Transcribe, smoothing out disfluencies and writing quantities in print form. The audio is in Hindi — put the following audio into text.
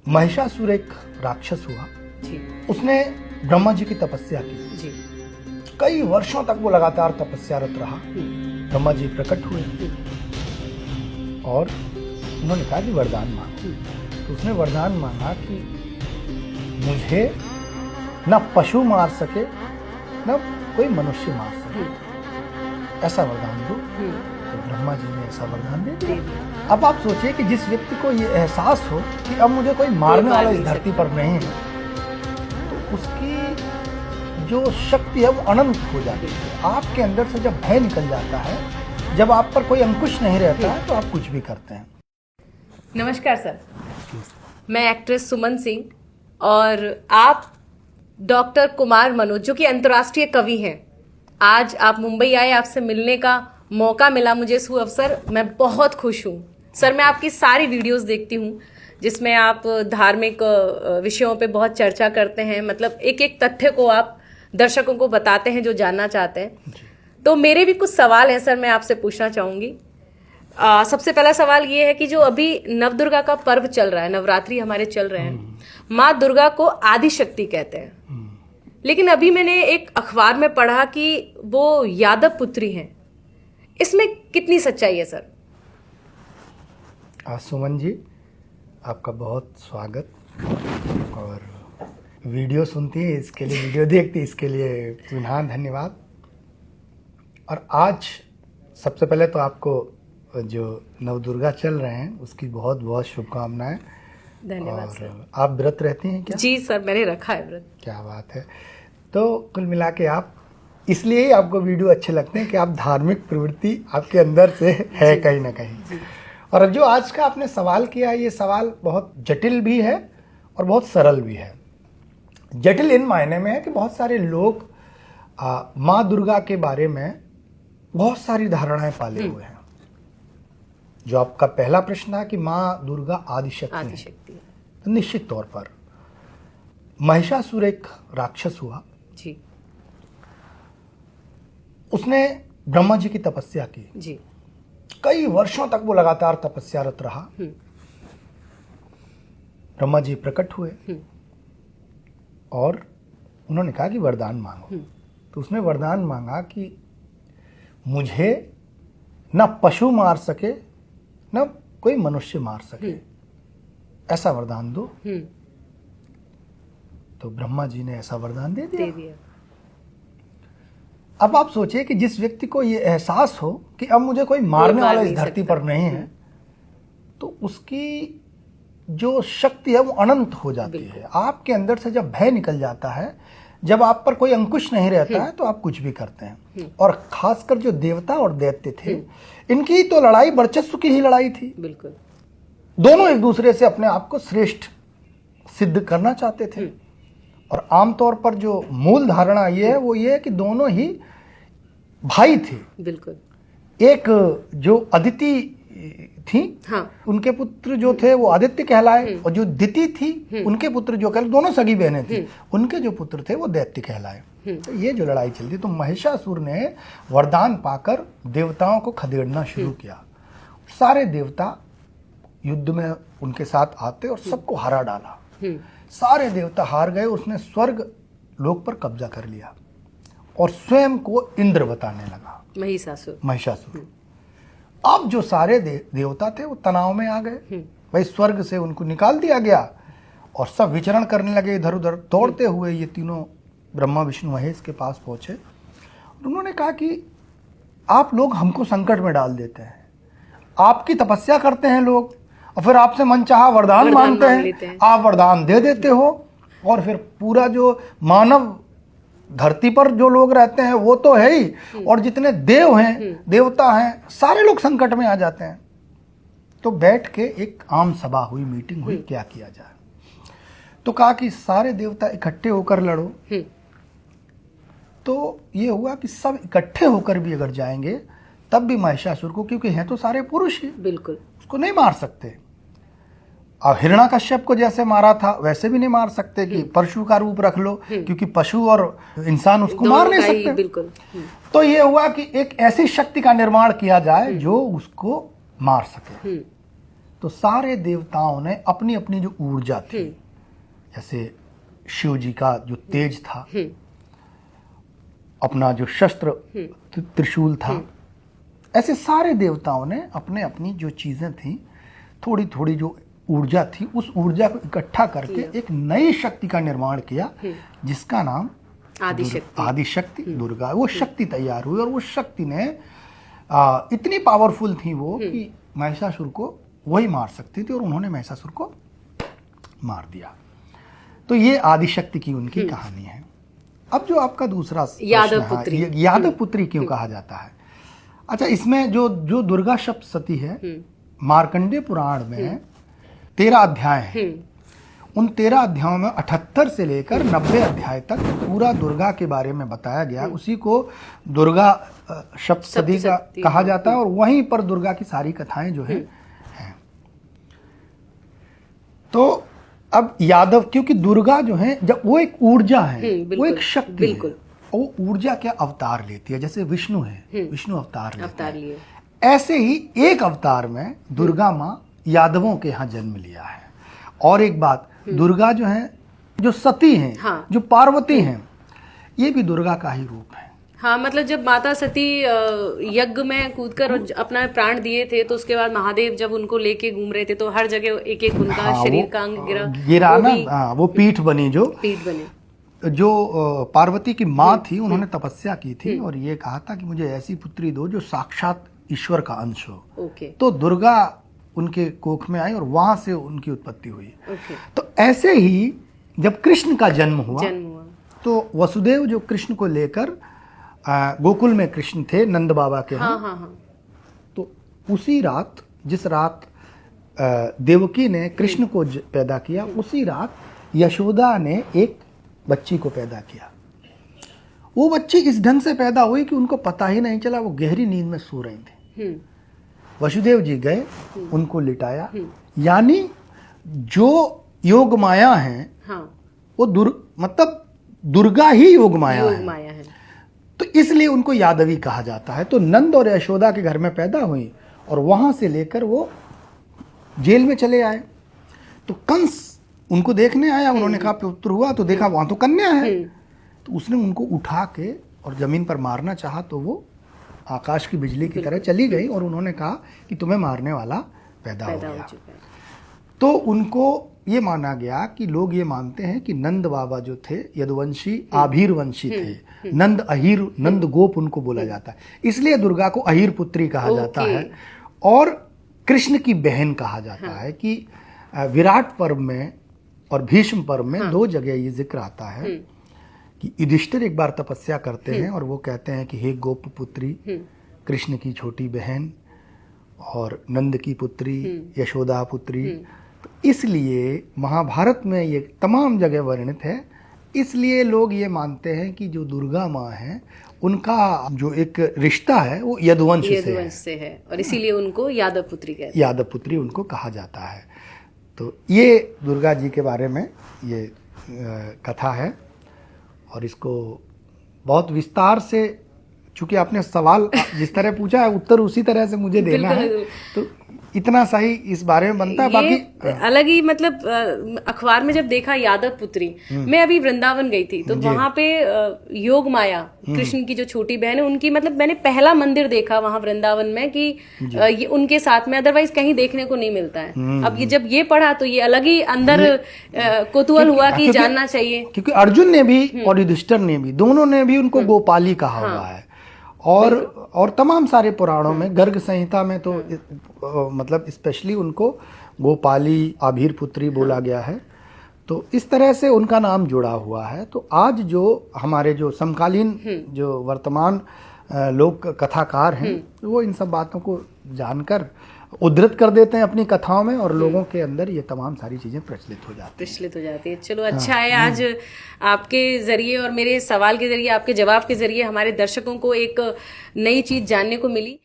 महिषासुर एक राक्षस हुआ जी उसने ब्रह्मा जी की तपस्या की। जी कई वर्षों तक वो लगातार तपस्यारत रहा। ब्रह्मा जी प्रकट हुए और उन्होंने कहा कि वरदान मांगो। तो उसने वरदान मांगा कि मुझे न पशु मार सके न कोई मनुष्य मार सके, ऐसा वरदान दो। तो ब्रह्मा जी ने ऐसा वरदान दे दिया। अब आप सोचिए कि जिस व्यक्ति को ये एहसास हो कि अब मुझे कोई मारने वाला इस धरती पर नहीं है, तो उसकी जो शक्ति है वो अनंत हो जाती है। आपके अंदर से जब भय निकल जाता है, जब आप पर कोई अंकुश नहीं रहता है, तो आप कुछ भी करते हैं। नमस्कार सर, मैं एक्ट्रेस सुमन सिंह और आप डॉक्टर कुमार मनोज जो कि अंतर्राष्ट्रीय कवि हैं। आज आप मुंबई आए, आपसे मिलने का मौका मिला मुझे इस अवसर, मैं बहुत खुश हूँ। सर, मैं आपकी सारी वीडियोस देखती हूँ जिसमें आप धार्मिक विषयों पे बहुत चर्चा करते हैं, मतलब एक एक तथ्य को आप दर्शकों को बताते हैं जो जानना चाहते हैं। तो मेरे भी कुछ सवाल हैं सर, मैं आपसे पूछना चाहूँगी। सबसे पहला सवाल ये है कि जो अभी नवदुर्गा का पर्व चल रहा है, नवरात्रि हमारे चल रहे हैं, माँ दुर्गा को आदि शक्ति कहते हैं, लेकिन अभी मैंने एक अखबार में पढ़ा कि वो यादव पुत्री हैं। इसमें कितनी सच्चाई है सर? सुमन जी, आपका बहुत स्वागत। और वीडियो सुनती है इसके लिए, वीडियो देखती है इसके लिए पुनः धन्यवाद। और आज सबसे पहले तो आपको जो नवदुर्गा चल रहे हैं उसकी बहुत बहुत शुभकामनाएं। धन्यवाद और सर। आप व्रत रहती हैं क्या? जी सर, मैंने रखा है व्रत। क्या बात है। तो कुल मिला के आप इसलिए ही आपको वीडियो अच्छे लगते हैं कि आप धार्मिक प्रवृत्ति आपके अंदर से है कहीं ना कहीं। और जो आज का आपने सवाल किया, ये सवाल बहुत जटिल भी है और बहुत सरल भी है। जटिल इन मायने में है कि बहुत सारे लोग माँ दुर्गा के बारे में बहुत सारी धारणाएं पाले हुए हैं। जो आपका पहला प्रश्न था कि माँ दुर्गा आदिशक्ति है, तो निश्चित तौर पर महिषासुर एक राक्षस हुआ जी। उसने ब्रह्मा जी की तपस्या की जी। कई वर्षों तक वो लगातार तपस्यारत रहा। ब्रह्मा जी प्रकट हुए और उन्होंने कहा कि वरदान मांगो। तो उसने वरदान मांगा कि मुझे न पशु मार सके न कोई मनुष्य मार सके, ऐसा वरदान दो। तो ब्रह्मा जी ने ऐसा वरदान दे दिया। अब आप सोचिए कि जिस व्यक्ति को ये एहसास हो कि अब मुझे कोई मारने वाला इस धरती पर नहीं है, तो उसकी जो शक्ति है वो अनंत हो जाती है। आपके अंदर से जब भय निकल जाता है, जब आप पर कोई अंकुश नहीं रहता है, तो आप कुछ भी करते हैं। और खासकर जो देवता और दैत्य थे, इनकी तो लड़ाई वर्चस्व की ही लड़ाई थी। बिल्कुल, दोनों एक दूसरे से अपने आप को श्रेष्ठ सिद्ध करना चाहते थे। और आमतौर पर जो मूल धारणा ये है वो ये है कि दोनों ही भाई थे। बिल्कुल। एक जो अदिति थी, हाँ, उनके पुत्र जो थे वो आदित्य कहलाए, और जो दिति थी उनके पुत्र जो कहलाए, दोनों सगी बहनें थी, उनके जो पुत्र थे वो दैत्य कहलाए। तो ये जो लड़ाई चलती, तो महिषासुर ने वरदान पाकर देवताओं को खदेड़ना शुरू किया। सारे देवता युद्ध में उनके साथ आते और सबको हरा डाला। सारे देवता हार गए। उसने स्वर्ग लोक पर कब्जा कर लिया और स्वयं को इंद्र बताने लगा, महिषासुर। अब जो सारे देवता थे वो तनाव में आ गए। भाई स्वर्ग से उनको निकाल दिया गया और सब विचरण करने लगे इधर उधर। दौड़ते हुए ये तीनों ब्रह्मा विष्णु महेश के पास पहुंचे और उन्होंने कहा कि आप लोग हमको संकट में डाल देते हैं, आपकी तपस्या करते हैं लोग और फिर आपसे मनचाहा वरदान मांगते हैं, आप वरदान दे देते हो, और फिर पूरा जो मानव धरती पर जो लोग रहते हैं वो तो है ही, और जितने देव हैं, देवता हैं, सारे लोग संकट में आ जाते हैं। तो बैठ के एक आम सभा हुई, मीटिंग हुई, क्या किया जाए। तो कहा कि सारे देवता इकट्ठे होकर लड़ो। तो ये हुआ कि सब इकट्ठे होकर भी अगर जाएंगे तब भी महिषासुर को, क्योंकि हैं तो सारे पुरुष ही, बिल्कुल उसको नहीं मार सकते। अब हिरण्याकश्यप को जैसे मारा था वैसे भी नहीं मार सकते कि परशु का रूप रख लो, क्योंकि पशु और इंसान उसको मार नहीं सकते। बिल्कुल। तो ये हुआ कि एक ऐसी शक्ति का निर्माण किया जाए जो उसको मार सके। तो सारे देवताओं ने अपनी अपनी जो ऊर्जा थी, जैसे शिव जी का जो तेज था, अपना जो शस्त्र त्रिशूल था, ऐसे सारे देवताओं ने अपने अपनी जो चीजें थी, थोड़ी थोड़ी जो ऊर्जा थी, उस ऊर्जा को इकट्ठा करके एक नई शक्ति का निर्माण किया, जिसका नाम आदिशक्ति दुर्गा। वो शक्ति तैयार हुई और वो शक्ति ने इतनी पावरफुल थी वो कि महिषासुर को वही मार सकती थी, और उन्होंने महिषासुर को मार दिया। तो ये आदिशक्ति की उनकी कहानी है। अब जो आपका दूसरा यादव पुत्री क्यों कहा जाता है? अच्छा, इसमें जो दुर्गा सप्तशती है, मार्कंडेय पुराण में 13 अध्याय हैं। उन 13 अध्यायों में 78 से लेकर 90 अध्याय तक पूरा दुर्गा के बारे में बताया गया। उसी को दुर्गा सप्तशती का कहा जाता है, और वहीं पर दुर्गा की सारी कथाएं जो हैं। तो अब यादव, क्योंकि दुर्गा जो है, जब वो एक ऊर्जा है, वो एक शक्ति है, वो ऊर्जा क्या अवतार लेती है। जैसे विष्णु है, विष्णु अवतार लिए, ऐसे ही एक अवतार में दुर्गा माँ यादवों के यहाँ जन्म लिया है। और एक बात, दुर्गा जो है, जो सती हैं, जो पार्वती हैं, ये भी दुर्गा का ही रूप है। हाँ, मतलब जब माता सती यज्ञ में कूदकर अपना प्राण दिए थे, तो उसके बाद महादेव जब उनको लेके घूम रहे थे, तो हर जगह एक एक उनका शरीर का अंग गिरा ना, वो पीठ बनी, जो पार्वती की माँ थी, उन्होंने तपस्या की थी और ये कहा था कि मुझे ऐसी पुत्री दो जो साक्षात ईश्वर का अंश हो। तो दुर्गा उनके कोख में आई और वहां से उनकी उत्पत्ति हुई। तो ऐसे ही जब कृष्ण का जन्म हुआ, तो वसुदेव जो कृष्ण को लेकर गोकुल में कृष्ण थे नंद बाबा के यहाँ, तो उसी रात, जिस रात देवकी ने कृष्ण को पैदा किया, उसी रात यशोदा ने एक बच्ची को पैदा किया। वो बच्ची इस ढंग से पैदा हुई कि उनको पता ही नहीं चला, वो गहरी नींद में सो रही थी। वसुदेव जी गए, उनको लिटाया, यानी जो योग माया है, वो मतलब दुर्गा ही योग माया है। तो इसलिए उनको यादवी कहा जाता है। तो नंद और यशोदा के घर में पैदा हुई और वहां से लेकर वो जेल में चले आए। तो कंस उनको देखने आया, उन्होंने कहा पुत्र हुआ, तो देखा वहां तो कन्या है। तो उसने उनको उठा के और जमीन पर मारना चाहा, तो वो आकाश की बिजली की तरह चली गई और उन्होंने कहा कि तुम्हें मारने वाला पैदा हो गया। तो उनको ये माना गया कि लोग ये मानते हैं कि नंद बाबा जो थे यदुवंशी आभीर वंशी थे। नंद अहीर, नंद गोप उनको बोला जाता है, इसलिए दुर्गा को अहीर पुत्री कहा जाता है। और कृष्ण की बहन कहा जाता है कि विराट पर्व में और भीष्म पर्व में 2 जगह ये जिक्र आता है कि युधिष्ठिर एक बार तपस्या करते हैं और वो कहते हैं कि हे गोप पुत्री, कृष्ण की छोटी बहन और नंद की पुत्री, यशोदा पुत्री। तो इसलिए महाभारत में ये तमाम जगह वर्णित है। इसलिए लोग ये मानते हैं कि जो दुर्गा माँ है, उनका जो एक रिश्ता है वो यदुवंश से है और इसीलिए उनको यादव पुत्री कहते हैं। यादव पुत्री उनको कहा जाता है। तो ये दुर्गा जी के बारे में ये कथा है और इसको बहुत विस्तार से, चूंकि आपने सवाल जिस तरह पूछा है उत्तर उसी तरह से मुझे देना है, तो इतना सही इस बारे में बनता है। बाकी अलग ही मतलब अखबार में जब देखा यादव पुत्री, मैं अभी वृंदावन गई थी, तो वहां पे योग माया कृष्ण की जो छोटी बहन है उनकी, मतलब मैंने पहला मंदिर देखा वहां वृंदावन में कि ये उनके साथ में, अदरवाइज कहीं देखने को नहीं मिलता है। अब ये जब ये पढ़ा तो ये अलग ही अंदर कौतूहल हुआ कि जानना चाहिए, क्योंकि अर्जुन ने भी और युधिष्ठिर ने भी, दोनों ने भी उनको गोपाली कहा हुआ है। और तमाम सारे पुराणों में, गर्ग संहिता में तो मतलब स्पेशली उनको गोपाली, आभीर पुत्री बोला गया है। तो इस तरह से उनका नाम जुड़ा हुआ है। तो आज जो हमारे जो समकालीन जो वर्तमान लोक कथाकार हैं, वो इन सब बातों को जानकर उद्धृत कर देते हैं अपनी कथाओं में और लोगों के अंदर ये तमाम सारी चीजें प्रचलित हो जाती है। चलो अच्छा है, आज आपके जरिए और मेरे सवाल के जरिए, आपके जवाब के जरिए हमारे दर्शकों को एक नई चीज जानने को मिली।